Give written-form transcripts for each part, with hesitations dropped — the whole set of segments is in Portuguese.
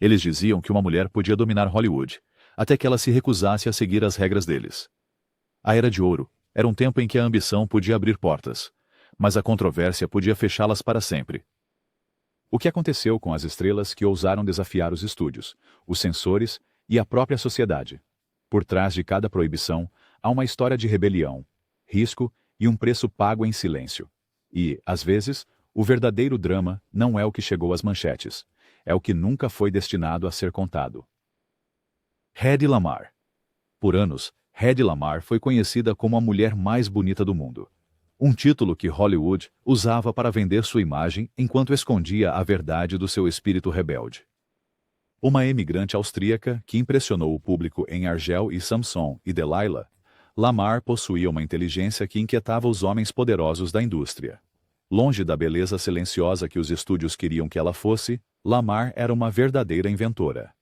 Eles diziam que uma mulher podia dominar Hollywood, até que ela se recusasse a seguir as regras deles. A Era de Ouro era um tempo em que a ambição podia abrir portas, mas a controvérsia podia fechá-las para sempre. O que aconteceu com as estrelas que ousaram desafiar os estúdios, os censores e a própria sociedade? Por trás de cada proibição, há uma história de rebelião, risco e um preço pago em silêncio. E, às vezes, o verdadeiro drama não é o que chegou às manchetes, é o que nunca foi destinado a ser contado. Hedy Lamarr. Por anos, Hedy Lamarr foi conhecida como a mulher mais bonita do mundo. Um título que Hollywood usava para vender sua imagem enquanto escondia a verdade do seu espírito rebelde. Uma imigrante austríaca que impressionou o público em Argel e Samson e Delilah, Lamarr possuía uma inteligência que inquietava os homens poderosos da indústria. Longe da beleza silenciosa que os estúdios queriam que ela fosse, Lamarr era uma verdadeira inventora.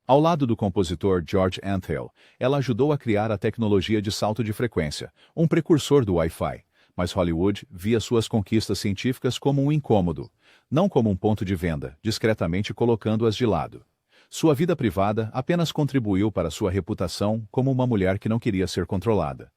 Ao lado do compositor George Antheil, ela ajudou a criar a tecnologia de salto de frequência, um precursor do Wi-Fi, mas Hollywood via suas conquistas científicas como um incômodo, não como um ponto de venda, discretamente colocando-as de lado. Sua vida privada apenas contribuiu para sua reputação como uma mulher que não queria ser controlada.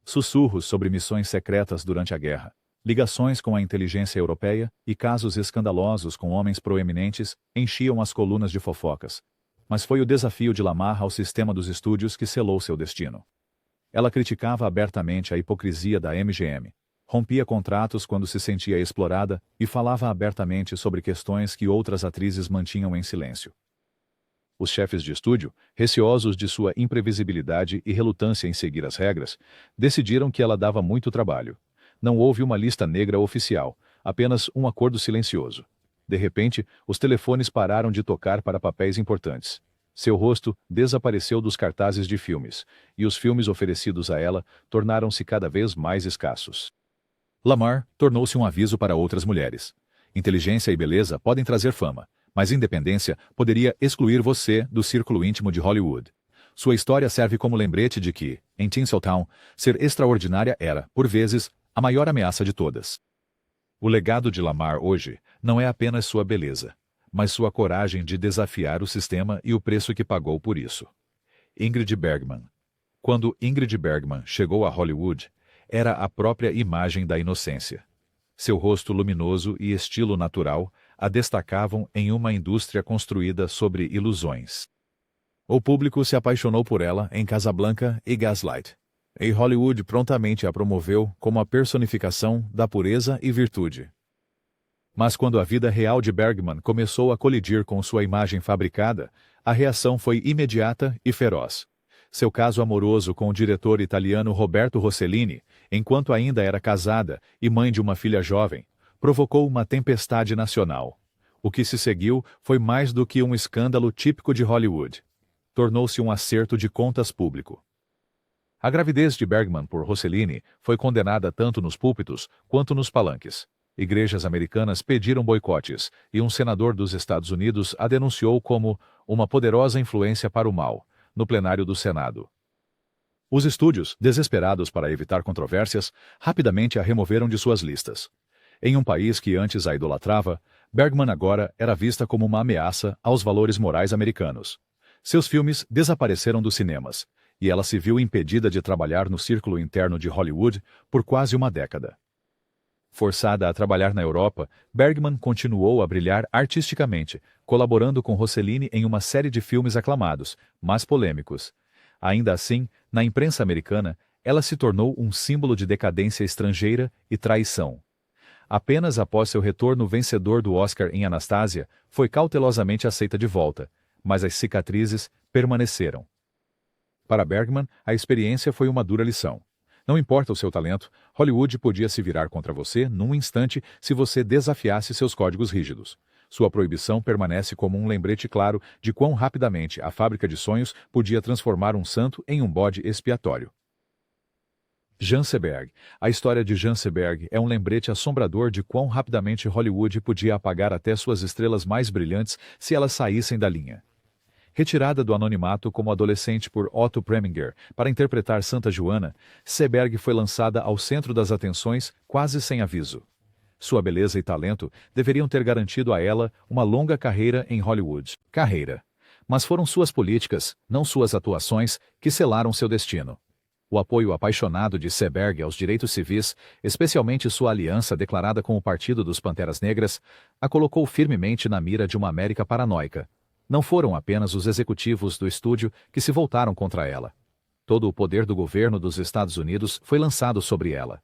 Sussurros sobre missões secretas durante a guerra, ligações com a inteligência europeia e casos escandalosos com homens proeminentes enchiam as colunas de fofocas. Mas foi o desafio de Lamarr ao sistema dos estúdios que selou seu destino. Ela criticava abertamente a hipocrisia da MGM, rompia contratos quando se sentia explorada e falava abertamente sobre questões que outras atrizes mantinham em silêncio. Os chefes de estúdio, receosos de sua imprevisibilidade e relutância em seguir as regras, decidiram que ela dava muito trabalho. Não houve uma lista negra oficial, apenas um acordo silencioso. De repente, os telefones pararam de tocar para papéis importantes. Seu rosto desapareceu dos cartazes de filmes, e os filmes oferecidos a ela tornaram-se cada vez mais escassos. Lamarr tornou-se um aviso para outras mulheres. Inteligência e beleza podem trazer fama, mas independência poderia excluir você do círculo íntimo de Hollywood. Sua história serve como lembrete de que, em Tinseltown, ser extraordinária era, por vezes, a maior ameaça de todas. O legado de Lamarr hoje não é apenas sua beleza, mas sua coragem de desafiar o sistema e o preço que pagou por isso. Ingrid Bergman. Quando Ingrid Bergman chegou a Hollywood, era a própria imagem da inocência. Seu rosto luminoso e estilo natural a destacavam em uma indústria construída sobre ilusões. O público se apaixonou por ela em Casablanca e Gaslight, e Hollywood prontamente a promoveu como a personificação da pureza e virtude. Mas quando a vida real de Bergman começou a colidir com sua imagem fabricada, a reação foi imediata e feroz. Seu caso amoroso com o diretor italiano Roberto Rossellini, enquanto ainda era casada e mãe de uma filha jovem, provocou uma tempestade nacional. O que se seguiu foi mais do que um escândalo típico de Hollywood. Tornou-se um acerto de contas público. A gravidez de Bergman por Rossellini foi condenada tanto nos púlpitos quanto nos palanques. Igrejas americanas pediram boicotes, e um senador dos Estados Unidos a denunciou como uma poderosa influência para o mal, no plenário do Senado. Os estúdios, desesperados para evitar controvérsias, rapidamente a removeram de suas listas. Em um país que antes a idolatrava, Bergman agora era vista como uma ameaça aos valores morais americanos. Seus filmes desapareceram dos cinemas, e ela se viu impedida de trabalhar no círculo interno de Hollywood por quase uma década. Forçada a trabalhar na Europa, Bergman continuou a brilhar artisticamente, colaborando com Rossellini em uma série de filmes aclamados, mas polêmicos. Ainda assim, na imprensa americana, ela se tornou um símbolo de decadência estrangeira e traição. Apenas após seu retorno vencedor do Oscar em Anastasia, foi cautelosamente aceita de volta, mas as cicatrizes permaneceram. Para Bergman, a experiência foi uma dura lição. Não importa o seu talento, Hollywood podia se virar contra você num instante se você desafiasse seus códigos rígidos. Sua proibição permanece como um lembrete claro de quão rapidamente a fábrica de sonhos podia transformar um santo em um bode expiatório. Jean Seberg. A história de Jean Seberg é um lembrete assombrador de quão rapidamente Hollywood podia apagar até suas estrelas mais brilhantes se elas saíssem da linha. Retirada do anonimato como adolescente por Otto Preminger para interpretar Santa Joana, Seberg foi lançada ao centro das atenções quase sem aviso. Sua beleza e talento deveriam ter garantido a ela uma longa carreira em Hollywood. Mas foram suas políticas, não suas atuações, que selaram seu destino. O apoio apaixonado de Seberg aos direitos civis, especialmente sua aliança declarada com o Partido dos Panteras Negras, a colocou firmemente na mira de uma América paranoica. Não foram apenas os executivos do estúdio que se voltaram contra ela. Todo o poder do governo dos Estados Unidos foi lançado sobre ela.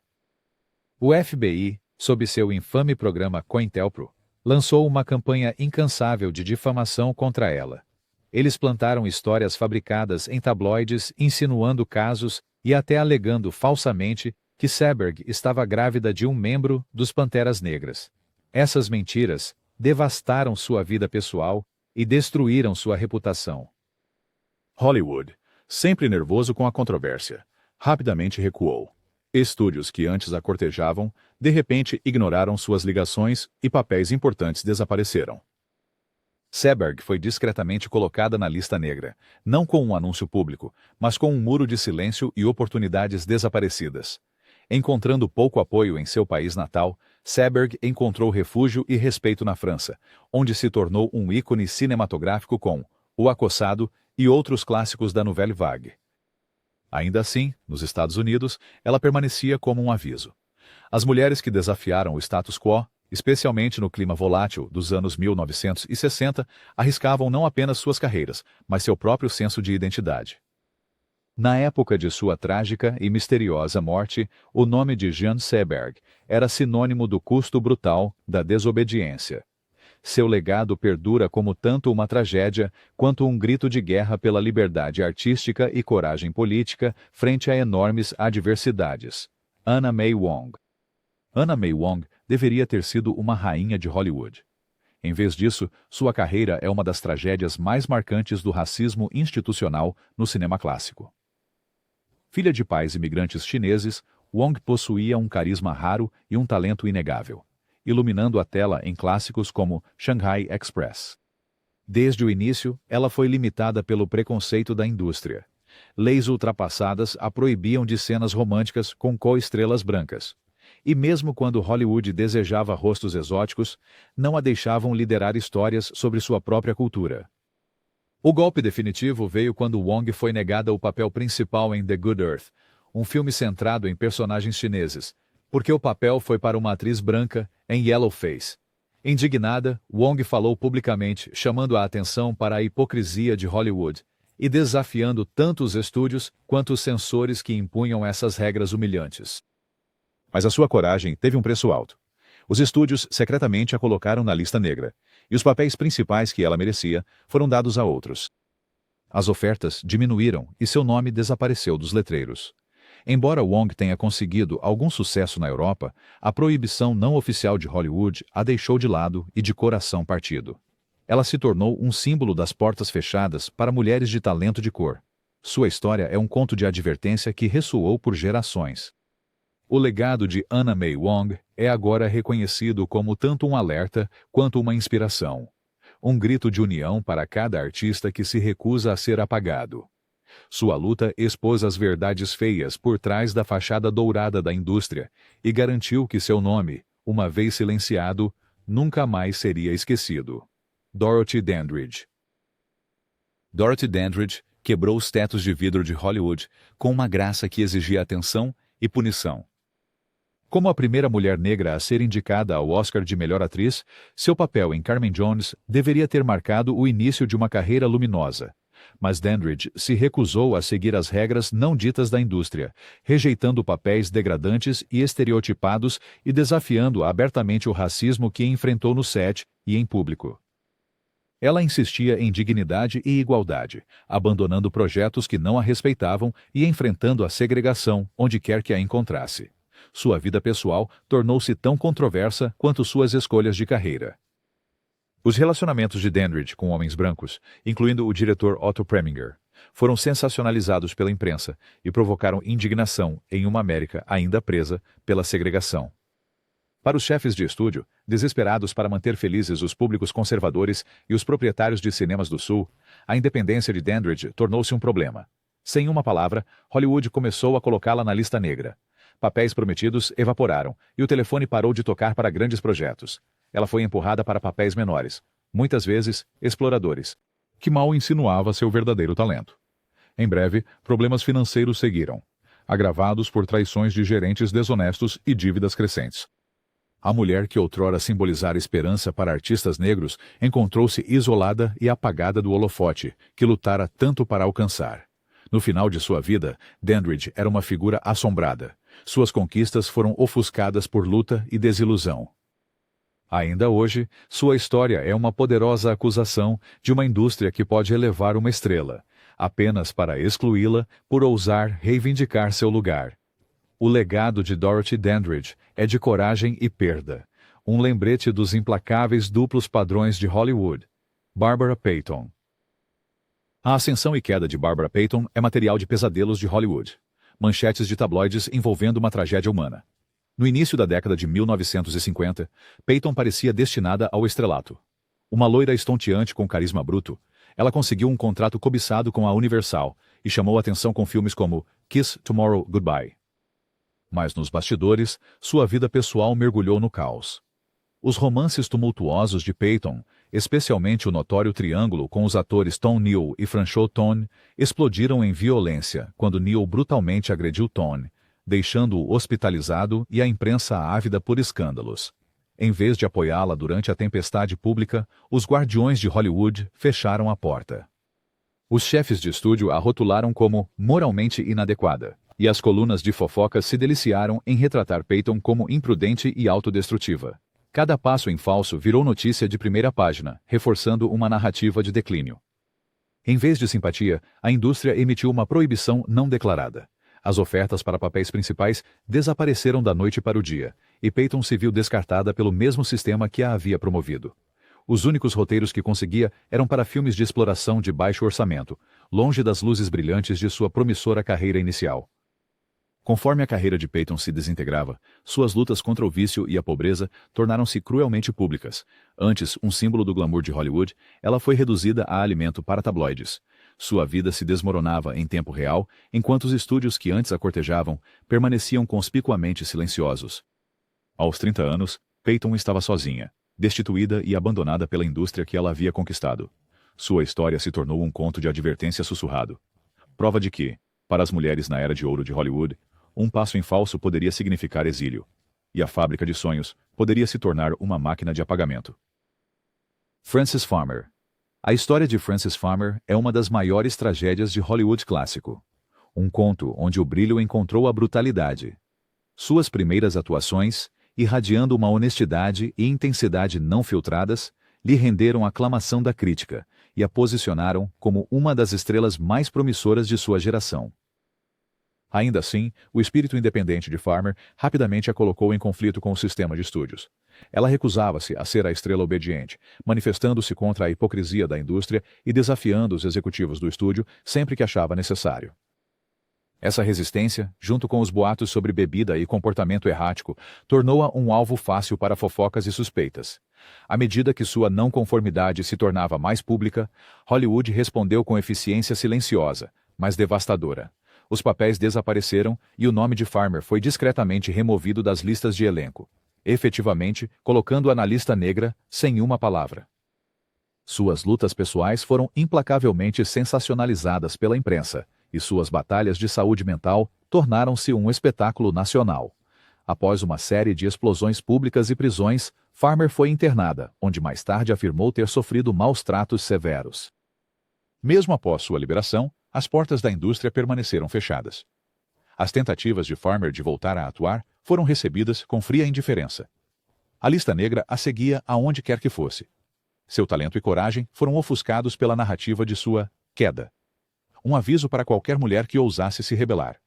O FBI, sob seu infame programa COINTELPRO, lançou uma campanha incansável de difamação contra ela. Eles plantaram histórias fabricadas em tabloides insinuando casos e até alegando falsamente que Seberg estava grávida de um membro dos Panteras Negras. Essas mentiras devastaram sua vida pessoal e destruíram sua reputação. Hollywood, sempre nervoso com a controvérsia, rapidamente recuou. Estúdios que antes a cortejavam, de repente ignoraram suas ligações e papéis importantes desapareceram. Seberg foi discretamente colocada na lista negra, não com um anúncio público, mas com um muro de silêncio e oportunidades desaparecidas. Encontrando pouco apoio em seu país natal, Seberg encontrou refúgio e respeito na França, onde se tornou um ícone cinematográfico com O Acossado e outros clássicos da Nouvelle Vague. Ainda assim, nos Estados Unidos, ela permanecia como um aviso. As mulheres que desafiaram o status quo, especialmente no clima volátil dos anos 1960, arriscavam não apenas suas carreiras, mas seu próprio senso de identidade. Na época de sua trágica e misteriosa morte, o nome de Jean Seberg era sinônimo do custo brutal da desobediência. Seu legado perdura como tanto uma tragédia quanto um grito de guerra pela liberdade artística e coragem política frente a enormes adversidades. Anna May Wong. Anna May Wong deveria ter sido uma rainha de Hollywood. Em vez disso, sua carreira é uma das tragédias mais marcantes do racismo institucional no cinema clássico. Filha de pais imigrantes chineses, Wong possuía um carisma raro e um talento inegável, iluminando a tela em clássicos como Shanghai Express. Desde o início, ela foi limitada pelo preconceito da indústria. Leis ultrapassadas a proibiam de cenas românticas com co-estrelas brancas. E mesmo quando Hollywood desejava rostos exóticos, não a deixavam liderar histórias sobre sua própria cultura. O golpe definitivo veio quando Wong foi negada o papel principal em The Good Earth, um filme centrado em personagens chineses, porque o papel foi para uma atriz branca em Yellowface. Indignada, Wong falou publicamente, chamando a atenção para a hipocrisia de Hollywood e desafiando tanto os estúdios quanto os censores que impunham essas regras humilhantes. Mas a sua coragem teve um preço alto. Os estúdios secretamente a colocaram na lista negra, e os papéis principais que ela merecia foram dados a outros. As ofertas diminuíram e seu nome desapareceu dos letreiros. Embora Wong tenha conseguido algum sucesso na Europa, a proibição não oficial de Hollywood a deixou de lado e de coração partido. Ela se tornou um símbolo das portas fechadas para mulheres de talento de cor. Sua história é um conto de advertência que ressoou por gerações. O legado de Anna May Wong é agora reconhecido como tanto um alerta quanto uma inspiração. Um grito de união para cada artista que se recusa a ser apagado. Sua luta expôs as verdades feias por trás da fachada dourada da indústria e garantiu que seu nome, uma vez silenciado, nunca mais seria esquecido. Dorothy Dandridge. Dorothy Dandridge quebrou os tetos de vidro de Hollywood com uma graça que exigia atenção e punição. Como a primeira mulher negra a ser indicada ao Oscar de melhor atriz, seu papel em Carmen Jones deveria ter marcado o início de uma carreira luminosa. Mas Dandridge se recusou a seguir as regras não ditas da indústria, rejeitando papéis degradantes e estereotipados e desafiando abertamente o racismo que enfrentou no set e em público. Ela insistia em dignidade e igualdade, abandonando projetos que não a respeitavam e enfrentando a segregação onde quer que a encontrasse. Sua vida pessoal tornou-se tão controversa quanto suas escolhas de carreira. Os relacionamentos de Dandridge com homens brancos, incluindo o diretor Otto Preminger, foram sensacionalizados pela imprensa e provocaram indignação em uma América ainda presa pela segregação. Para os chefes de estúdio, desesperados para manter felizes os públicos conservadores e os proprietários de cinemas do Sul, a independência de Dandridge tornou-se um problema. Sem uma palavra, Hollywood começou a colocá-la na lista negra. Papéis prometidos evaporaram, e o telefone parou de tocar para grandes projetos. Ela foi empurrada para papéis menores, muitas vezes exploradores, que mal insinuava seu verdadeiro talento. Em breve, problemas financeiros seguiram, agravados por traições de gerentes desonestos e dívidas crescentes. A mulher que outrora simbolizara esperança para artistas negros encontrou-se isolada e apagada do holofote, que lutara tanto para alcançar. No final de sua vida, Dandridge era uma figura assombrada. Suas conquistas foram ofuscadas por luta e desilusão. Ainda hoje, sua história é uma poderosa acusação de uma indústria que pode elevar uma estrela, apenas para excluí-la por ousar reivindicar seu lugar. O legado de Dorothy Dandridge é de coragem e perda, um lembrete dos implacáveis duplos padrões de Hollywood. Barbara Payton. A ascensão e queda de Barbara Payton é material de pesadelos de Hollywood. Manchetes de tabloides envolvendo uma tragédia humana. No início da década de 1950, Payton parecia destinada ao estrelato. Uma loira estonteante com carisma bruto, ela conseguiu um contrato cobiçado com a Universal e chamou a atenção com filmes como Kiss Tomorrow Goodbye. Mas nos bastidores, sua vida pessoal mergulhou no caos. Os romances tumultuosos de Payton, especialmente o notório triângulo com os atores Tom Neal e Franchot Tone, explodiram em violência quando Neal brutalmente agrediu Tone, deixando-o hospitalizado e a imprensa ávida por escândalos. Em vez de apoiá-la durante a tempestade pública, os guardiões de Hollywood fecharam a porta. Os chefes de estúdio a rotularam como moralmente inadequada, e as colunas de fofocas se deliciaram em retratar Payton como imprudente e autodestrutiva. Cada passo em falso virou notícia de primeira página, reforçando uma narrativa de declínio. Em vez de simpatia, a indústria emitiu uma proibição não declarada. As ofertas para papéis principais desapareceram da noite para o dia, e Payton se viu descartada pelo mesmo sistema que a havia promovido. Os únicos roteiros que conseguia eram para filmes de exploração de baixo orçamento, longe das luzes brilhantes de sua promissora carreira inicial. Conforme a carreira de Payton se desintegrava, suas lutas contra o vício e a pobreza tornaram-se cruelmente públicas. Antes um símbolo do glamour de Hollywood, ela foi reduzida a alimento para tabloides. Sua vida se desmoronava em tempo real, enquanto os estúdios que antes a cortejavam permaneciam conspicuamente silenciosos. Aos 30 anos, Payton estava sozinha, destituída e abandonada pela indústria que ela havia conquistado. Sua história se tornou um conto de advertência sussurrado. Prova de que, para as mulheres na era de ouro de Hollywood, um passo em falso poderia significar exílio, e a fábrica de sonhos poderia se tornar uma máquina de apagamento. Frances Farmer. A história de Frances Farmer é uma das maiores tragédias de Hollywood clássico. Um conto onde o brilho encontrou a brutalidade. Suas primeiras atuações, irradiando uma honestidade e intensidade não filtradas, lhe renderam a aclamação da crítica e a posicionaram como uma das estrelas mais promissoras de sua geração. Ainda assim, o espírito independente de Farmer rapidamente a colocou em conflito com o sistema de estúdios. Ela recusava-se a ser a estrela obediente, manifestando-se contra a hipocrisia da indústria e desafiando os executivos do estúdio sempre que achava necessário. Essa resistência, junto com os boatos sobre bebida e comportamento errático, tornou-a um alvo fácil para fofocas e suspeitas. À medida que sua não conformidade se tornava mais pública, Hollywood respondeu com eficiência silenciosa, mas devastadora. Os papéis desapareceram e o nome de Farmer foi discretamente removido das listas de elenco, efetivamente colocando-a na lista negra sem uma palavra. Suas lutas pessoais foram implacavelmente sensacionalizadas pela imprensa, e suas batalhas de saúde mental tornaram-se um espetáculo nacional. Após uma série de explosões públicas e prisões, Farmer foi internada, onde mais tarde afirmou ter sofrido maus tratos severos. Mesmo após sua liberação, as portas da indústria permaneceram fechadas. As tentativas de Farmer de voltar a atuar foram recebidas com fria indiferença. A lista negra a seguia aonde quer que fosse. Seu talento e coragem foram ofuscados pela narrativa de sua queda. Um aviso para qualquer mulher que ousasse se rebelar.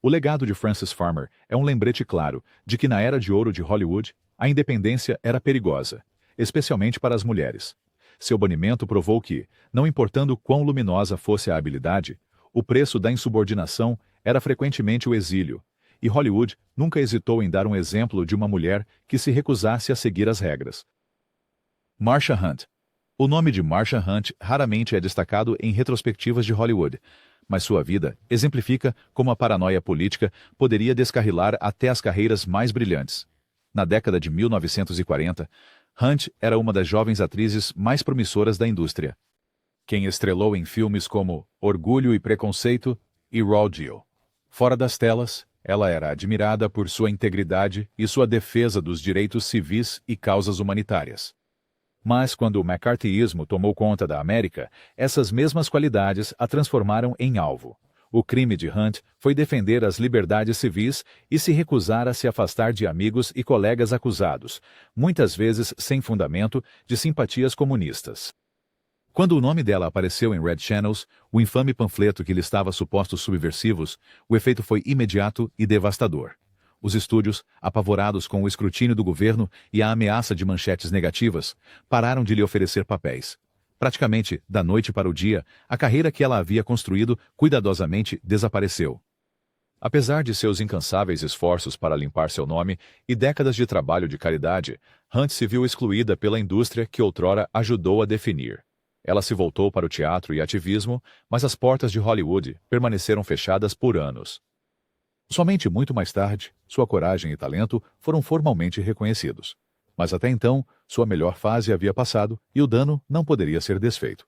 O legado de Frances Farmer é um lembrete claro de que na era de ouro de Hollywood, a independência era perigosa, especialmente para as mulheres. Seu banimento provou que, não importando quão luminosa fosse a habilidade, o preço da insubordinação era frequentemente o exílio, e Hollywood nunca hesitou em dar um exemplo de uma mulher que se recusasse a seguir as regras. Marsha Hunt. O nome de Marsha Hunt raramente é destacado em retrospectivas de Hollywood, mas sua vida exemplifica como a paranoia política poderia descarrilar até as carreiras mais brilhantes. Na década de 1940, Hunt era uma das jovens atrizes mais promissoras da indústria. Quem estrelou em filmes como Orgulho e Preconceito e Raw Deal. Fora das telas, ela era admirada por sua integridade e sua defesa dos direitos civis e causas humanitárias. Mas quando o McCarthyismo tomou conta da América, essas mesmas qualidades a transformaram em alvo. O crime de Hunt foi defender as liberdades civis e se recusar a se afastar de amigos e colegas acusados, muitas vezes sem fundamento, de simpatias comunistas. Quando o nome dela apareceu em Red Channels, o infame panfleto que listava supostos subversivos, o efeito foi imediato e devastador. Os estúdios, apavorados com o escrutínio do governo e a ameaça de manchetes negativas, pararam de lhe oferecer papéis. Praticamente, da noite para o dia, a carreira que ela havia construído cuidadosamente desapareceu. Apesar de seus incansáveis esforços para limpar seu nome e décadas de trabalho de caridade, Hunt se viu excluída pela indústria que outrora ajudou a definir. Ela se voltou para o teatro e ativismo, mas as portas de Hollywood permaneceram fechadas por anos. Somente muito mais tarde, sua coragem e talento foram formalmente reconhecidos. Mas até então, sua melhor fase havia passado e o dano não poderia ser desfeito.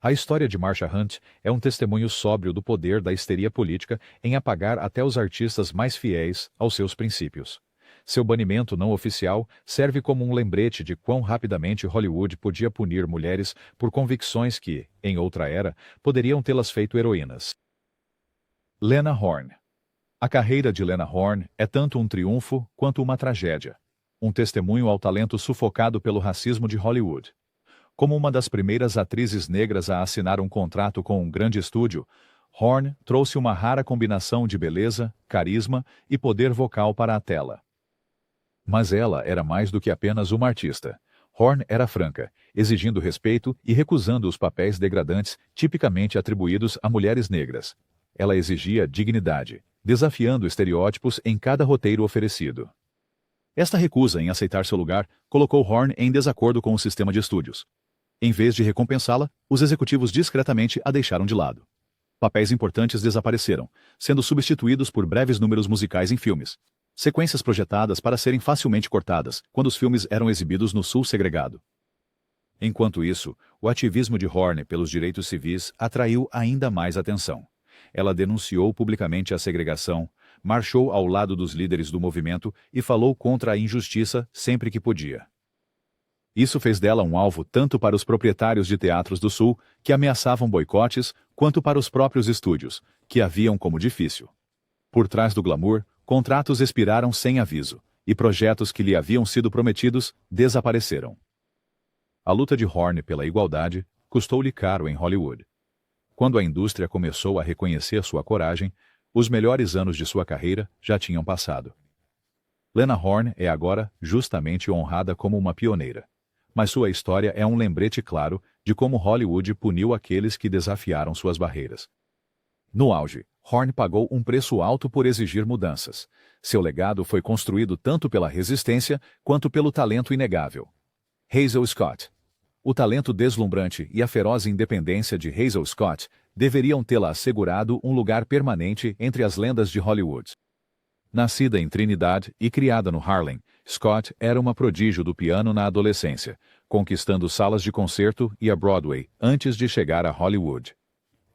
A história de Marsha Hunt é um testemunho sóbrio do poder da histeria política em apagar até os artistas mais fiéis aos seus princípios. Seu banimento não oficial serve como um lembrete de quão rapidamente Hollywood podia punir mulheres por convicções que, em outra era, poderiam tê-las feito heroínas. Lena Horne. A carreira de Lena Horne é tanto um triunfo quanto uma tragédia. Um testemunho ao talento sufocado pelo racismo de Hollywood. Como uma das primeiras atrizes negras a assinar um contrato com um grande estúdio, Horne trouxe uma rara combinação de beleza, carisma e poder vocal para a tela. Mas ela era mais do que apenas uma artista. Horne era franca, exigindo respeito e recusando os papéis degradantes tipicamente atribuídos a mulheres negras. Ela exigia dignidade, desafiando estereótipos em cada roteiro oferecido. Esta recusa em aceitar seu lugar colocou Horne em desacordo com o sistema de estúdios. Em vez de recompensá-la, os executivos discretamente a deixaram de lado. Papéis importantes desapareceram, sendo substituídos por breves números musicais em filmes. Sequências projetadas para serem facilmente cortadas, quando os filmes eram exibidos no Sul segregado. Enquanto isso, o ativismo de Horne pelos direitos civis atraiu ainda mais atenção. Ela denunciou publicamente a segregação, marchou ao lado dos líderes do movimento e falou contra a injustiça sempre que podia. Isso fez dela um alvo tanto para os proprietários de teatros do Sul, que ameaçavam boicotes, quanto para os próprios estúdios, que a viam como difícil. Por trás do glamour, contratos expiraram sem aviso, e projetos que lhe haviam sido prometidos desapareceram. A luta de Horne pela igualdade custou-lhe caro em Hollywood. Quando a indústria começou a reconhecer sua coragem, os melhores anos de sua carreira já tinham passado. Lena Horne é agora justamente honrada como uma pioneira. Mas sua história é um lembrete claro de como Hollywood puniu aqueles que desafiaram suas barreiras. No auge, Horne pagou um preço alto por exigir mudanças. Seu legado foi construído tanto pela resistência quanto pelo talento inegável. Hazel Scott. O talento deslumbrante e a feroz independência de Hazel Scott deveriam tê-la assegurado um lugar permanente entre as lendas de Hollywood. Nascida em Trinidad e criada no Harlem, Scott era uma prodígio do piano na adolescência, conquistando salas de concerto e a Broadway antes de chegar a Hollywood.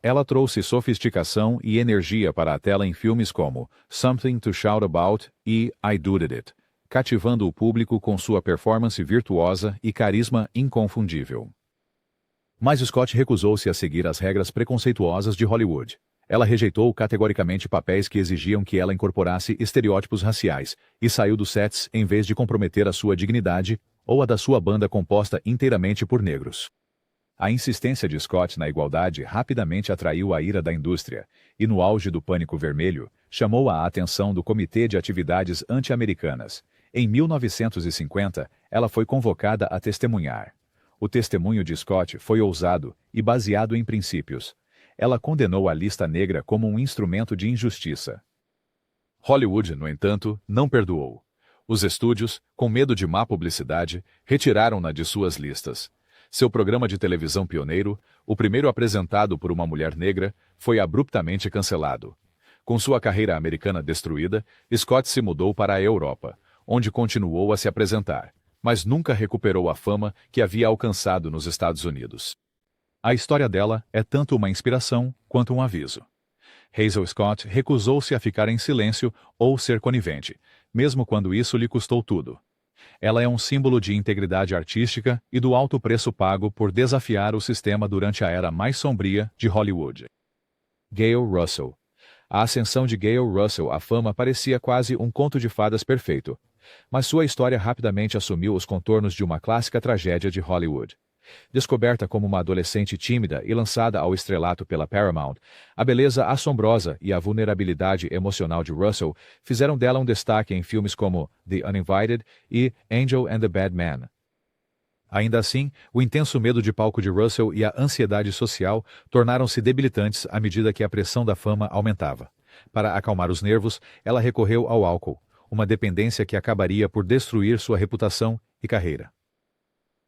Ela trouxe sofisticação e energia para a tela em filmes como Something to Shout About e I Did It, cativando o público com sua performance virtuosa e carisma inconfundível. Mas Scott recusou-se a seguir as regras preconceituosas de Hollywood. Ela rejeitou categoricamente papéis que exigiam que ela incorporasse estereótipos raciais e saiu dos sets em vez de comprometer a sua dignidade ou a da sua banda composta inteiramente por negros. A insistência de Scott na igualdade rapidamente atraiu a ira da indústria e, no auge do Pânico Vermelho, chamou a atenção do Comitê de Atividades Anti-Americanas. Em 1950, ela foi convocada a testemunhar. O testemunho de Scott foi ousado e baseado em princípios. Ela condenou a lista negra como um instrumento de injustiça. Hollywood, no entanto, não perdoou. Os estúdios, com medo de má publicidade, retiraram-na de suas listas. Seu programa de televisão pioneiro, o primeiro apresentado por uma mulher negra, foi abruptamente cancelado. Com sua carreira americana destruída, Scott se mudou para a Europa, onde continuou a se apresentar, mas nunca recuperou a fama que havia alcançado nos Estados Unidos. A história dela é tanto uma inspiração quanto um aviso. Hazel Scott recusou-se a ficar em silêncio ou ser conivente, mesmo quando isso lhe custou tudo. Ela é um símbolo de integridade artística e do alto preço pago por desafiar o sistema durante a era mais sombria de Hollywood. Gayle Russell. A ascensão de Gayle Russell à fama parecia quase um conto de fadas perfeito, mas sua história rapidamente assumiu os contornos de uma clássica tragédia de Hollywood. Descoberta como uma adolescente tímida e lançada ao estrelato pela Paramount, a beleza assombrosa e a vulnerabilidade emocional de Russell fizeram dela um destaque em filmes como The Uninvited e Angel and the Bad Man. Ainda assim, o intenso medo de palco de Russell e a ansiedade social tornaram-se debilitantes à medida que a pressão da fama aumentava. Para acalmar os nervos, ela recorreu ao álcool, uma dependência que acabaria por destruir sua reputação e carreira.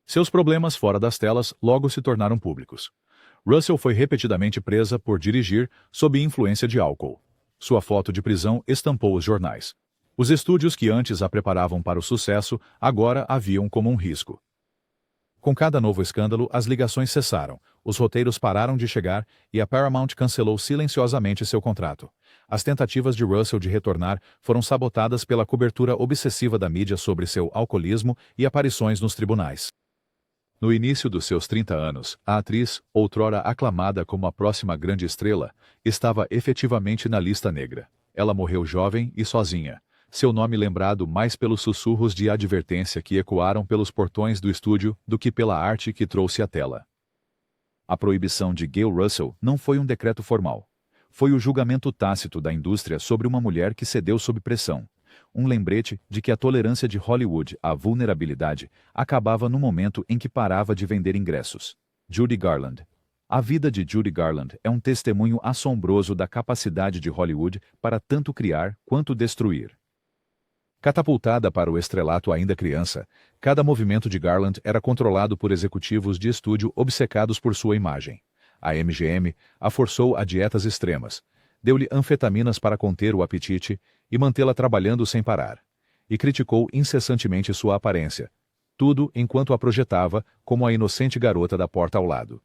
Seus problemas fora das telas logo se tornaram públicos. Russell foi repetidamente presa por dirigir sob influência de álcool. Sua foto de prisão estampou os jornais. Os estúdios que antes a preparavam para o sucesso agora a viam como um risco. Com cada novo escândalo, as ligações cessaram, os roteiros pararam de chegar e a Paramount cancelou silenciosamente seu contrato. As tentativas de Russell de retornar foram sabotadas pela cobertura obsessiva da mídia sobre seu alcoolismo e aparições nos tribunais. No início dos seus 30 anos, a atriz, outrora aclamada como a próxima grande estrela, estava efetivamente na lista negra. Ela morreu jovem e sozinha, seu nome lembrado mais pelos sussurros de advertência que ecoaram pelos portões do estúdio do que pela arte que trouxe à tela. A proibição de Gayle Russell não foi um decreto formal. Foi o julgamento tácito da indústria sobre uma mulher que cedeu sob pressão. Um lembrete de que a tolerância de Hollywood à vulnerabilidade acabava no momento em que parava de vender ingressos. Judy Garland. A vida de Judy Garland é um testemunho assombroso da capacidade de Hollywood para tanto criar quanto destruir. Catapultada para o estrelato ainda criança, cada movimento de Garland era controlado por executivos de estúdio obcecados por sua imagem. A MGM a forçou a dietas extremas, deu-lhe anfetaminas para conter o apetite e mantê-la trabalhando sem parar. E criticou incessantemente sua aparência, tudo enquanto a projetava como a inocente garota da porta ao lado.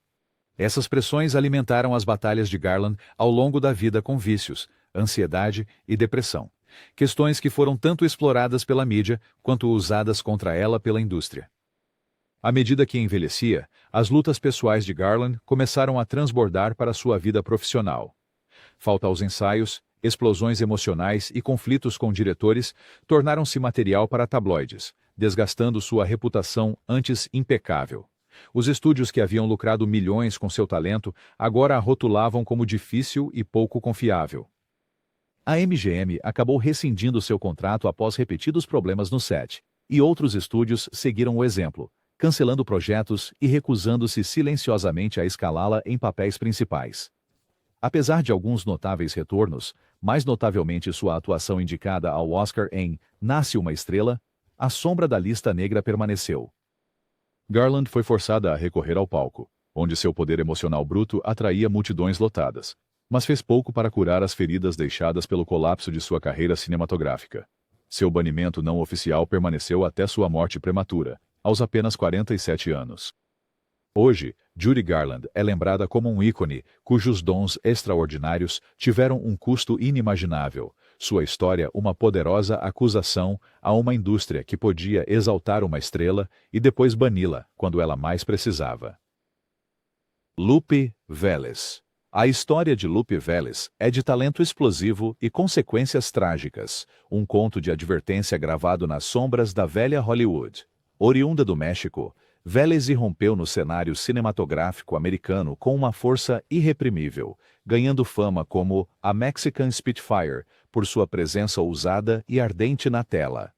Essas pressões alimentaram as batalhas de Garland ao longo da vida com vícios, ansiedade e depressão. Questões que foram tanto exploradas pela mídia quanto usadas contra ela pela indústria. À medida que envelhecia, as lutas pessoais de Garland começaram a transbordar para sua vida profissional. Falta aos ensaios, explosões emocionais e conflitos com diretores tornaram-se material para tabloides, desgastando sua reputação antes impecável. Os estúdios que haviam lucrado milhões com seu talento agora a rotulavam como difícil e pouco confiável. A MGM acabou rescindindo seu contrato após repetidos problemas no set, e outros estúdios seguiram o exemplo, cancelando projetos e recusando-se silenciosamente a escalá-la em papéis principais. Apesar de alguns notáveis retornos, mais notavelmente sua atuação indicada ao Oscar em Nasce uma Estrela, a sombra da lista negra permaneceu. Garland foi forçada a recorrer ao palco, onde seu poder emocional bruto atraía multidões lotadas, mas fez pouco para curar as feridas deixadas pelo colapso de sua carreira cinematográfica. Seu banimento não oficial permaneceu até sua morte prematura, aos apenas 47 anos. Hoje, Judy Garland é lembrada como um ícone cujos dons extraordinários tiveram um custo inimaginável, sua história uma poderosa acusação a uma indústria que podia exaltar uma estrela e depois bani-la quando ela mais precisava. Lupe Vélez. A história de Lupe Vélez é de talento explosivo e consequências trágicas, um conto de advertência gravado nas sombras da velha Hollywood. Oriunda do México, Vélez irrompeu no cenário cinematográfico americano com uma força irreprimível, ganhando fama como a Mexican Spitfire por sua presença ousada e ardente na tela.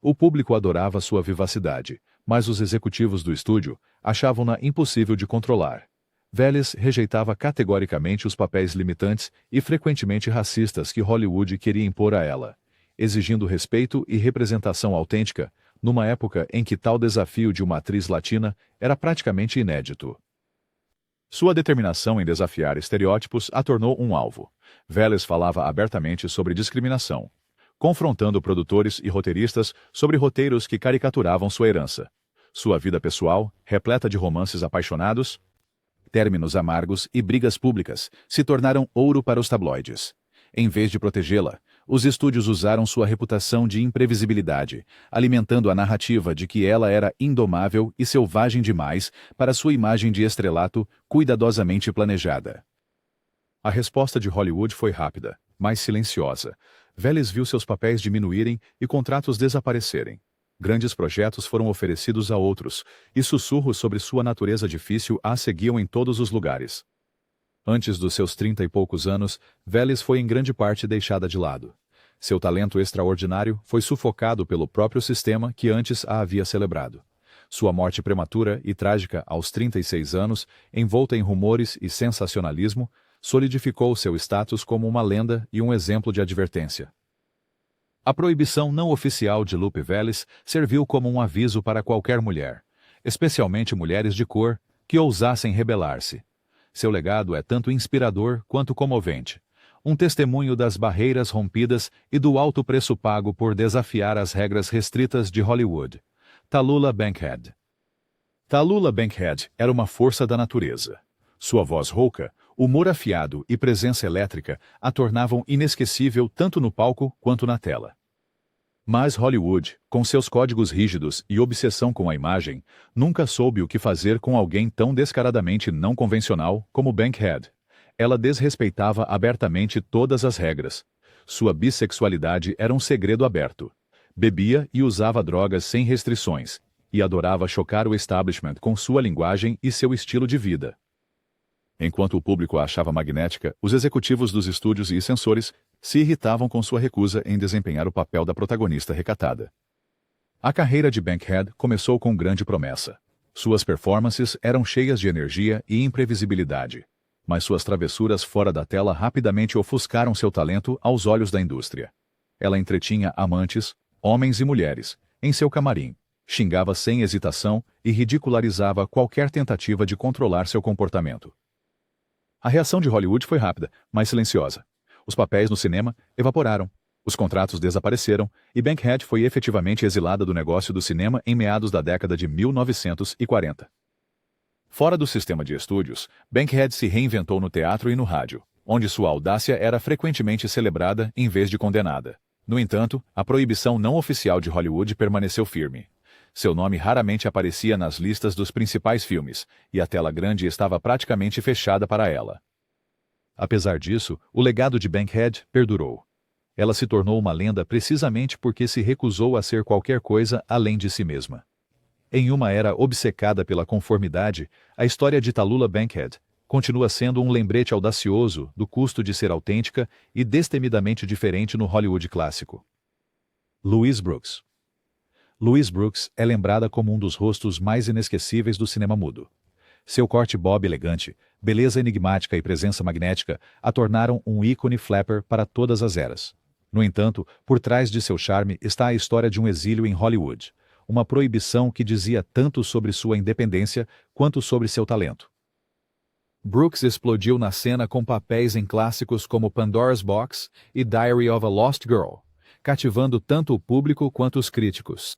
O público adorava sua vivacidade, mas os executivos do estúdio achavam-na impossível de controlar. Vélez rejeitava categoricamente os papéis limitantes e frequentemente racistas que Hollywood queria impor a ela. Exigindo respeito e representação autêntica, numa época em que tal desafio de uma atriz latina era praticamente inédito. Sua determinação em desafiar estereótipos a tornou um alvo. Vélez falava abertamente sobre discriminação, confrontando produtores e roteiristas sobre roteiros que caricaturavam sua herança. Sua vida pessoal, repleta de romances apaixonados, términos amargos e brigas públicas, se tornaram ouro para os tabloides. Em vez de protegê-la, os estúdios usaram sua reputação de imprevisibilidade, alimentando a narrativa de que ela era indomável e selvagem demais para sua imagem de estrelato cuidadosamente planejada. A resposta de Hollywood foi rápida, mas silenciosa. Vélez viu seus papéis diminuírem e contratos desaparecerem. Grandes projetos foram oferecidos a outros, e sussurros sobre sua natureza difícil a seguiam em todos os lugares. Antes dos seus 30 e poucos anos, Vélez foi em grande parte deixada de lado. Seu talento extraordinário foi sufocado pelo próprio sistema que antes a havia celebrado. Sua morte prematura e trágica aos 36 anos, envolta em rumores e sensacionalismo, solidificou seu status como uma lenda e um exemplo de advertência. A proibição não oficial de Lupe Vélez serviu como um aviso para qualquer mulher, especialmente mulheres de cor, que ousassem rebelar-se. Seu legado é tanto inspirador quanto comovente, um testemunho das barreiras rompidas e do alto preço pago por desafiar as regras restritas de Hollywood. Tallulah Bankhead. Tallulah Bankhead era uma força da natureza. Sua voz rouca, humor afiado e presença elétrica a tornavam inesquecível tanto no palco quanto na tela. Mas Hollywood, com seus códigos rígidos e obsessão com a imagem, nunca soube o que fazer com alguém tão descaradamente não convencional como Bankhead. Ela desrespeitava abertamente todas as regras. Sua bissexualidade era um segredo aberto. Bebia e usava drogas sem restrições, e adorava chocar o establishment com sua linguagem e seu estilo de vida. Enquanto o público a achava magnética, os executivos dos estúdios e censores se irritavam com sua recusa em desempenhar o papel da protagonista recatada. A carreira de Bankhead começou com grande promessa. Suas performances eram cheias de energia e imprevisibilidade, mas suas travessuras fora da tela rapidamente ofuscaram seu talento aos olhos da indústria. Ela entretinha amantes, homens e mulheres, em seu camarim, xingava sem hesitação e ridicularizava qualquer tentativa de controlar seu comportamento. A reação de Hollywood foi rápida, mas silenciosa. Os papéis no cinema evaporaram, os contratos desapareceram e Bankhead foi efetivamente exilada do negócio do cinema em meados da década de 1940. Fora do sistema de estúdios, Bankhead se reinventou no teatro e no rádio, onde sua audácia era frequentemente celebrada em vez de condenada. No entanto, a proibição não oficial de Hollywood permaneceu firme. Seu nome raramente aparecia nas listas dos principais filmes, e a tela grande estava praticamente fechada para ela. Apesar disso, o legado de Bankhead perdurou. Ela se tornou uma lenda precisamente porque se recusou a ser qualquer coisa além de si mesma. Em uma era obcecada pela conformidade, a história de Tallulah Bankhead continua sendo um lembrete audacioso do custo de ser autêntica e destemidamente diferente no Hollywood clássico. Louise Brooks. Louise Brooks é lembrada como um dos rostos mais inesquecíveis do cinema mudo. Seu corte bob elegante, beleza enigmática e presença magnética a tornaram um ícone flapper para todas as eras. No entanto, por trás de seu charme está a história de um exílio em Hollywood, uma proibição que dizia tanto sobre sua independência quanto sobre seu talento. Brooks explodiu na cena com papéis em clássicos como Pandora's Box e Diary of a Lost Girl, cativando tanto o público quanto os críticos.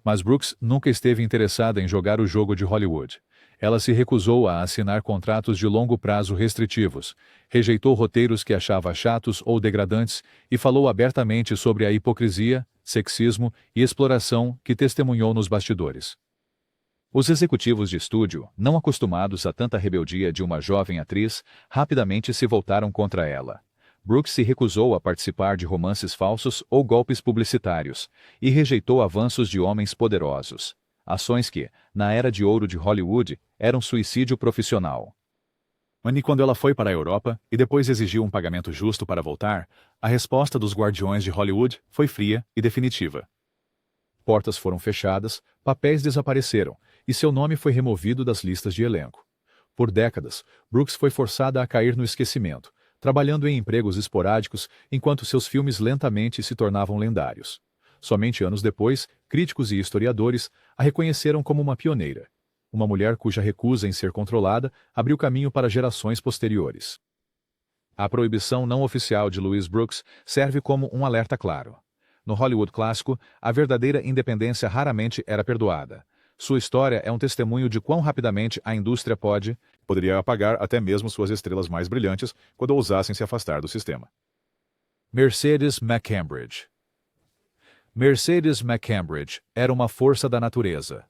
Mas Brooks nunca esteve interessada em jogar o jogo de Hollywood. Ela se recusou a assinar contratos de longo prazo restritivos, rejeitou roteiros que achava chatos ou degradantes e falou abertamente sobre a hipocrisia, sexismo e exploração que testemunhou nos bastidores. Os executivos de estúdio, não acostumados a tanta rebeldia de uma jovem atriz, rapidamente se voltaram contra ela. Brooks se recusou a participar de romances falsos ou golpes publicitários, e rejeitou avanços de homens poderosos. Ações que, na era de ouro de Hollywood, eram suicídio profissional. E quando ela foi para a Europa e depois exigiu um pagamento justo para voltar, a resposta dos guardiões de Hollywood foi fria e definitiva. Portas foram fechadas, papéis desapareceram, e seu nome foi removido das listas de elenco. Por décadas, Brooks foi forçada a cair no esquecimento, trabalhando em empregos esporádicos enquanto seus filmes lentamente se tornavam lendários. Somente anos depois, Críticos e historiadores a reconheceram como uma pioneira. Uma mulher cuja recusa em ser controlada abriu caminho para gerações posteriores. A proibição não oficial de Louise Brooks serve como um alerta claro. No Hollywood clássico, a verdadeira independência raramente era perdoada. Sua história é um testemunho de quão rapidamente a indústria poderia apagar até mesmo suas estrelas mais brilhantes quando ousassem se afastar do sistema. Mercedes McCambridge. Mercedes McCambridge era uma força da natureza.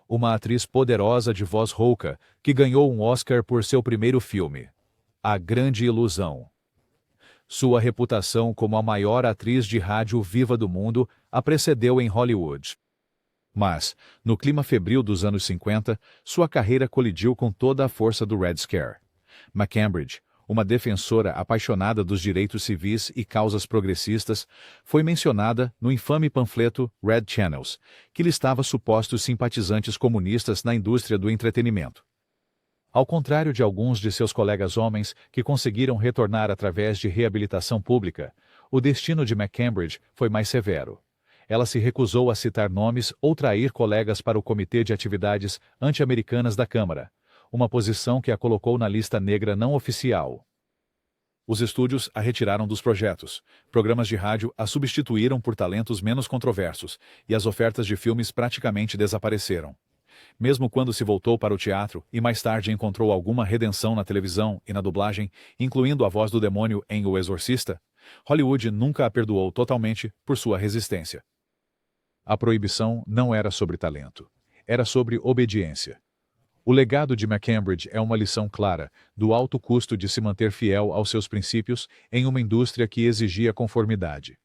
Uma atriz poderosa de voz rouca que ganhou um Oscar por seu primeiro filme, A Grande Ilusão. Sua reputação como a maior atriz de rádio viva do mundo a precedeu em Hollywood. Mas, no clima febril dos anos 50, sua carreira colidiu com toda a força do Red Scare. McCambridge, uma defensora apaixonada dos direitos civis e causas progressistas, foi mencionada no infame panfleto Red Channels, que listava supostos simpatizantes comunistas na indústria do entretenimento. Ao contrário de alguns de seus colegas homens que conseguiram retornar através de reabilitação pública, o destino de McCambridge foi mais severo. Ela se recusou a citar nomes ou trair colegas para o Comitê de Atividades Anti-Americanas da Câmara, uma posição que a colocou na lista negra não oficial. Os estúdios a retiraram dos projetos, programas de rádio a substituíram por talentos menos controversos e as ofertas de filmes praticamente desapareceram. Mesmo quando se voltou para o teatro e mais tarde encontrou alguma redenção na televisão e na dublagem, incluindo a voz do demônio em O Exorcista, Hollywood nunca a perdoou totalmente por sua resistência. A proibição não era sobre talento, era sobre obediência. O legado de McCambridge é uma lição clara do alto custo de se manter fiel aos seus princípios em uma indústria que exigia conformidade.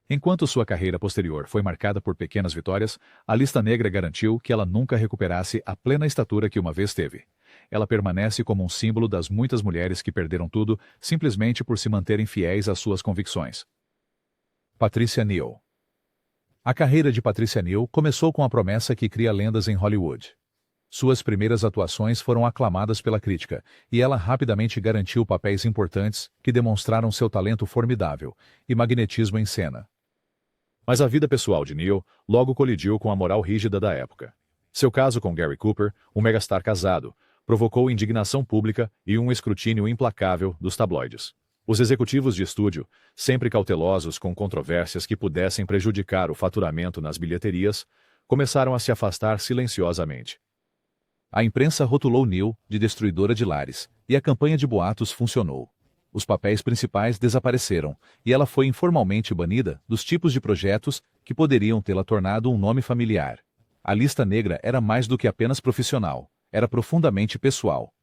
Enquanto sua carreira posterior foi marcada por pequenas vitórias, a lista negra garantiu que ela nunca recuperasse a plena estatura que uma vez teve. Ela permanece como um símbolo das muitas mulheres que perderam tudo simplesmente por se manterem fiéis às suas convicções. Patricia Neal. A carreira de Patricia Neal começou com a promessa que cria lendas em Hollywood. Suas primeiras atuações foram aclamadas pela crítica, e ela rapidamente garantiu papéis importantes que demonstraram seu talento formidável e magnetismo em cena. Mas a vida pessoal de Neal logo colidiu com a moral rígida da época. Seu caso com Gary Cooper, um megastar casado, provocou indignação pública e um escrutínio implacável dos tabloides. Os executivos de estúdio, sempre cautelosos com controvérsias que pudessem prejudicar o faturamento nas bilheterias, começaram a se afastar silenciosamente. A imprensa rotulou Neal de destruidora de lares, e a campanha de boatos funcionou. Os papéis principais desapareceram, e ela foi informalmente banida dos tipos de projetos que poderiam tê-la tornado um nome familiar. A lista negra era mais do que apenas profissional, era profundamente pessoal.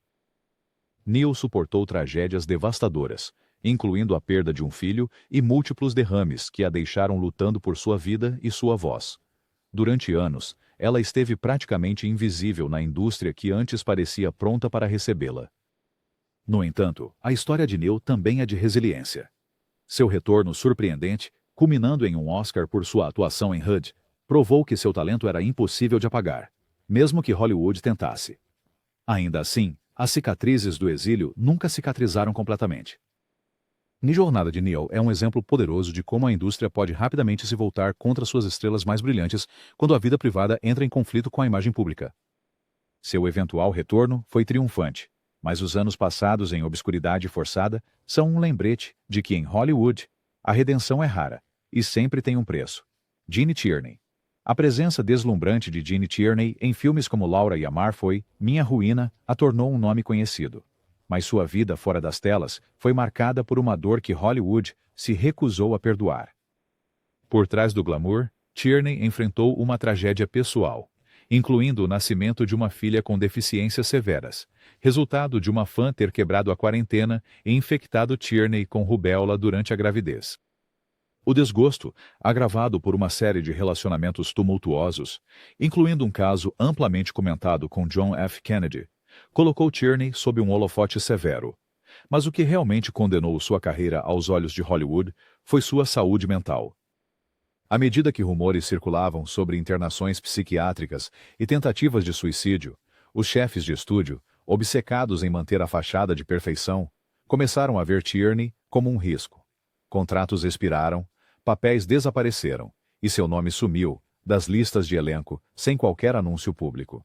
Neal suportou tragédias devastadoras, incluindo a perda de um filho e múltiplos derrames que a deixaram lutando por sua vida e sua voz. Durante anos, ela esteve praticamente invisível na indústria que antes parecia pronta para recebê-la. No entanto, a história de Neal também é de resiliência. Seu retorno surpreendente, culminando em um Oscar por sua atuação em Hood, provou que seu talento era impossível de apagar, mesmo que Hollywood tentasse. Ainda assim, as cicatrizes do exílio nunca cicatrizaram completamente. A jornada de Neal é um exemplo poderoso de como a indústria pode rapidamente se voltar contra suas estrelas mais brilhantes quando a vida privada entra em conflito com a imagem pública. Seu eventual retorno foi triunfante, mas os anos passados em obscuridade forçada são um lembrete de que em Hollywood, a redenção é rara e sempre tem um preço. Gene Tierney. A presença deslumbrante de Gene Tierney em filmes como Laura e Amar foi Minha Ruína, a tornou um nome conhecido. Mas sua vida fora das telas foi marcada por uma dor que Hollywood se recusou a perdoar. Por trás do glamour, Tierney enfrentou uma tragédia pessoal, incluindo o nascimento de uma filha com deficiências severas, resultado de uma fã ter quebrado a quarentena e infectado Tierney com rubéola durante a gravidez. O desgosto, agravado por uma série de relacionamentos tumultuosos, incluindo um caso amplamente comentado com John F. Kennedy, colocou Tierney sob um holofote severo. Mas o que realmente condenou sua carreira aos olhos de Hollywood foi sua saúde mental. À medida que rumores circulavam sobre internações psiquiátricas e tentativas de suicídio, os chefes de estúdio, obcecados em manter a fachada de perfeição, começaram a ver Tierney como um risco. Contratos expiraram, papéis desapareceram, e seu nome sumiu, das listas de elenco, sem qualquer anúncio público.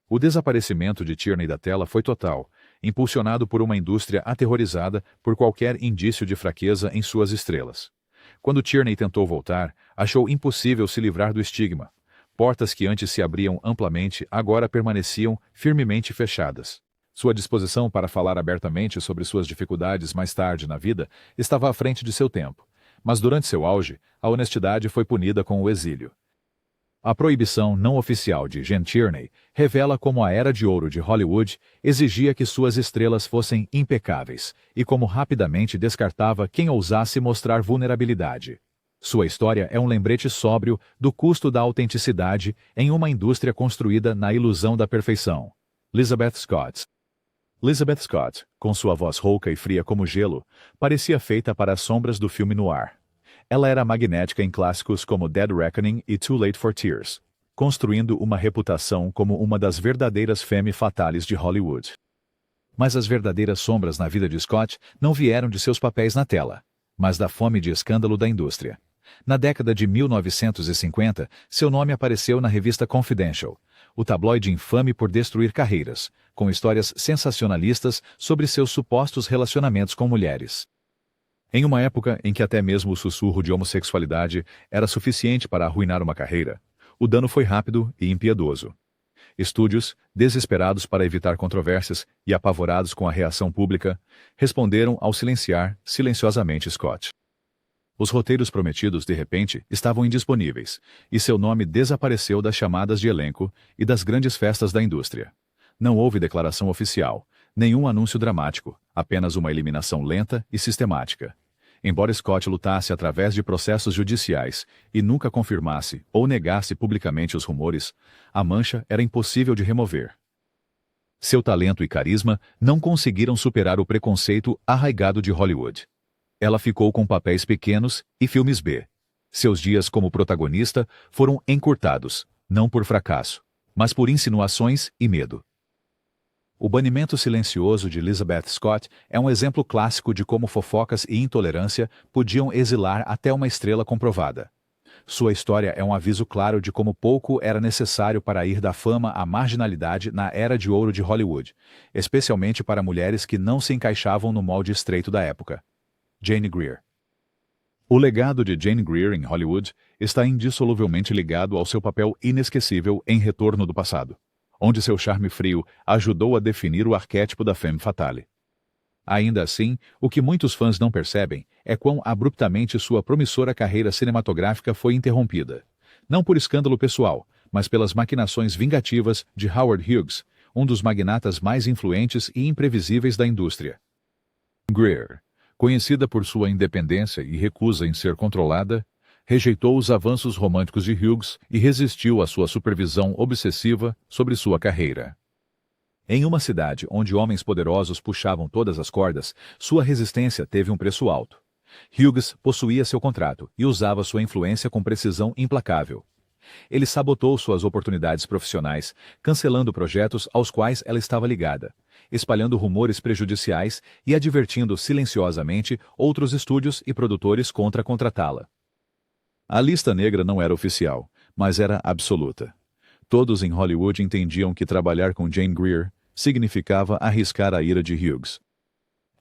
O desaparecimento de Tierney da tela foi total, impulsionado por uma indústria aterrorizada por qualquer indício de fraqueza em suas estrelas. Quando Tierney tentou voltar, achou impossível se livrar do estigma. Portas que antes se abriam amplamente agora permaneciam firmemente fechadas. Sua disposição para falar abertamente sobre suas dificuldades mais tarde na vida estava à frente de seu tempo, mas durante seu auge, a honestidade foi punida com o exílio. A proibição não oficial de Jane Tierney revela como a era de ouro de Hollywood exigia que suas estrelas fossem impecáveis e como rapidamente descartava quem ousasse mostrar vulnerabilidade. Sua história é um lembrete sóbrio do custo da autenticidade em uma indústria construída na ilusão da perfeição. Elizabeth Scott. Elizabeth Scott, com sua voz rouca e fria como gelo, parecia feita para as sombras do filme noir. Ela era magnética em clássicos como Dead Reckoning e Too Late for Tears, construindo uma reputação como uma das verdadeiras femme fatales de Hollywood. Mas as verdadeiras sombras na vida de Scott não vieram de seus papéis na tela, mas da fome de escândalo da indústria. Na década de 1950, seu nome apareceu na revista Confidential, o tabloide infame por destruir carreiras, com histórias sensacionalistas sobre seus supostos relacionamentos com mulheres. Em uma época em que até mesmo o sussurro de homossexualidade era suficiente para arruinar uma carreira, o dano foi rápido e impiedoso. Estúdios, desesperados para evitar controvérsias e apavorados com a reação pública, responderam ao silenciar silenciosamente Scott. Os roteiros prometidos, de repente, estavam indisponíveis, e seu nome desapareceu das chamadas de elenco e das grandes festas da indústria. Não houve declaração oficial, nenhum anúncio dramático, apenas uma eliminação lenta e sistemática. Embora Scott lutasse através de processos judiciais e nunca confirmasse ou negasse publicamente os rumores, a mancha era impossível de remover. Seu talento e carisma não conseguiram superar o preconceito arraigado de Hollywood. Ela ficou com papéis pequenos e filmes B. Seus dias como protagonista foram encurtados, não por fracasso, mas por insinuações e medo. O banimento silencioso de Elizabeth Scott é um exemplo clássico de como fofocas e intolerância podiam exilar até uma estrela comprovada. Sua história é um aviso claro de como pouco era necessário para ir da fama à marginalidade na era de ouro de Hollywood, especialmente para mulheres que não se encaixavam no molde estreito da época. Jane Greer. O legado de Jane Greer em Hollywood está indissoluvelmente ligado ao seu papel inesquecível em Retorno do Passado, onde seu charme frio ajudou a definir o arquétipo da femme fatale. Ainda assim, o que muitos fãs não percebem é quão abruptamente sua promissora carreira cinematográfica foi interrompida. Não por escândalo pessoal, mas pelas maquinações vingativas de Howard Hughes, um dos magnatas mais influentes e imprevisíveis da indústria. Greer, conhecida por sua independência e recusa em ser controlada, rejeitou os avanços românticos de Hughes e resistiu à sua supervisão obsessiva sobre sua carreira. Em uma cidade onde homens poderosos puxavam todas as cordas, sua resistência teve um preço alto. Hughes possuía seu contrato e usava sua influência com precisão implacável. Ele sabotou suas oportunidades profissionais, cancelando projetos aos quais ela estava ligada, espalhando rumores prejudiciais e advertindo silenciosamente outros estúdios e produtores contra contratá-la. A lista negra não era oficial, mas era absoluta. Todos em Hollywood entendiam que trabalhar com Jane Greer significava arriscar a ira de Hughes.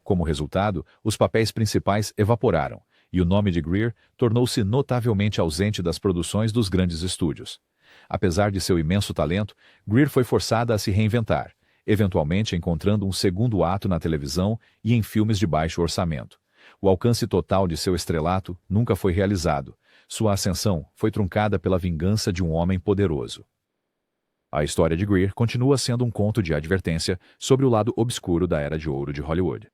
Como resultado, os papéis principais evaporaram, e o nome de Greer tornou-se notavelmente ausente das produções dos grandes estúdios. Apesar de seu imenso talento, Greer foi forçada a se reinventar, eventualmente encontrando um segundo ato na televisão e em filmes de baixo orçamento. O alcance total de seu estrelato nunca foi realizado. Sua ascensão foi truncada pela vingança de um homem poderoso. A história de Greer continua sendo um conto de advertência sobre o lado obscuro da era de ouro de Hollywood.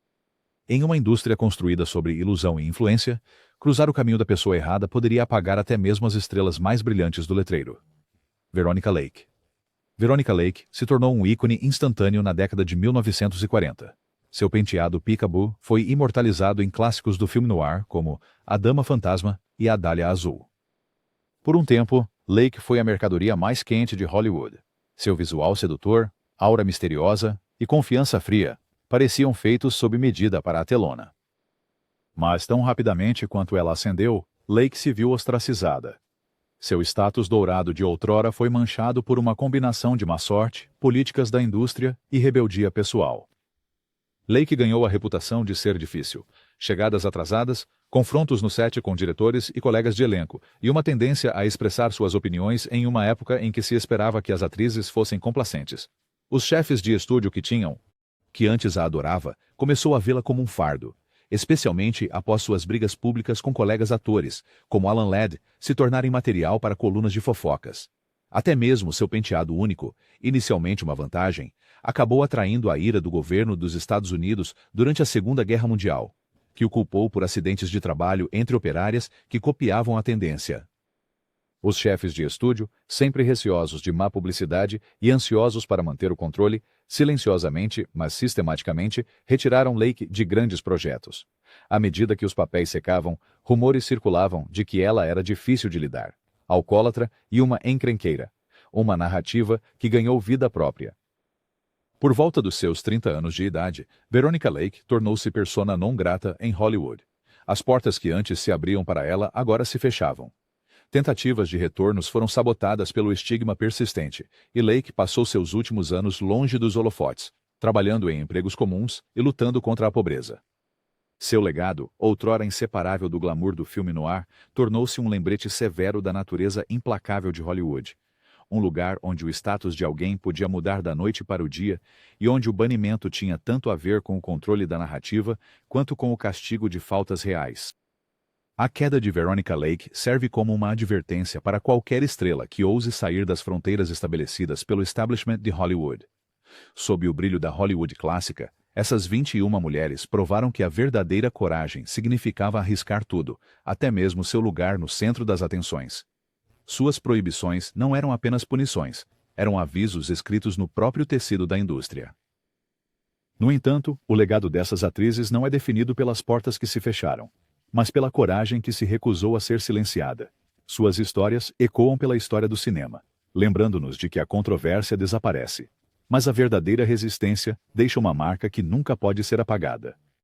Em uma indústria construída sobre ilusão e influência, cruzar o caminho da pessoa errada poderia apagar até mesmo as estrelas mais brilhantes do letreiro. Veronica Lake. Veronica Lake se tornou um ícone instantâneo na década de 1940. Seu penteado peekaboo foi imortalizado em clássicos do filme noir como A Dama Fantasma e A Dália Azul. Por um tempo, Lake foi a mercadoria mais quente de Hollywood. Seu visual sedutor, aura misteriosa e confiança fria pareciam feitos sob medida para a telona. Mas tão rapidamente quanto ela ascendeu, Lake se viu ostracizada. Seu status dourado de outrora foi manchado por uma combinação de má sorte, políticas da indústria e rebeldia pessoal. Lake ganhou a reputação de ser difícil, chegadas atrasadas, confrontos no set com diretores e colegas de elenco, e uma tendência a expressar suas opiniões em uma época em que se esperava que as atrizes fossem complacentes. Os chefes de estúdio que antes a adorava, começou a vê-la como um fardo, especialmente após suas brigas públicas com colegas atores, como Alan Ladd, se tornarem material para colunas de fofocas. Até mesmo seu penteado único, inicialmente uma vantagem, acabou atraindo a ira do governo dos Estados Unidos durante a Segunda Guerra Mundial, que o culpou por acidentes de trabalho entre operárias que copiavam a tendência. Os chefes de estúdio, sempre receosos de má publicidade e ansiosos para manter o controle, silenciosamente, mas sistematicamente, retiraram Lake de grandes projetos. À medida que os papéis secavam, rumores circulavam de que ela era difícil de lidar, alcoólatra e uma encrenqueira, uma narrativa que ganhou vida própria. Por volta dos seus 30 anos de idade, Veronica Lake tornou-se persona non grata em Hollywood. As portas que antes se abriam para ela agora se fechavam. Tentativas de retornos foram sabotadas pelo estigma persistente, e Lake passou seus últimos anos longe dos holofotes, trabalhando em empregos comuns e lutando contra a pobreza. Seu legado, outrora inseparável do glamour do filme noir, tornou-se um lembrete severo da natureza implacável de Hollywood. Um lugar onde o status de alguém podia mudar da noite para o dia e onde o banimento tinha tanto a ver com o controle da narrativa quanto com o castigo de faltas reais. A queda de Veronica Lake serve como uma advertência para qualquer estrela que ouse sair das fronteiras estabelecidas pelo establishment de Hollywood. Sob o brilho da Hollywood clássica, essas 21 mulheres provaram que a verdadeira coragem significava arriscar tudo, até mesmo seu lugar no centro das atenções. Suas proibições não eram apenas punições, eram avisos escritos no próprio tecido da indústria. No entanto, o legado dessas atrizes não é definido pelas portas que se fecharam, mas pela coragem que se recusou a ser silenciada. Suas histórias ecoam pela história do cinema, lembrando-nos de que a controvérsia desaparece, mas a verdadeira resistência deixa uma marca que nunca pode ser apagada.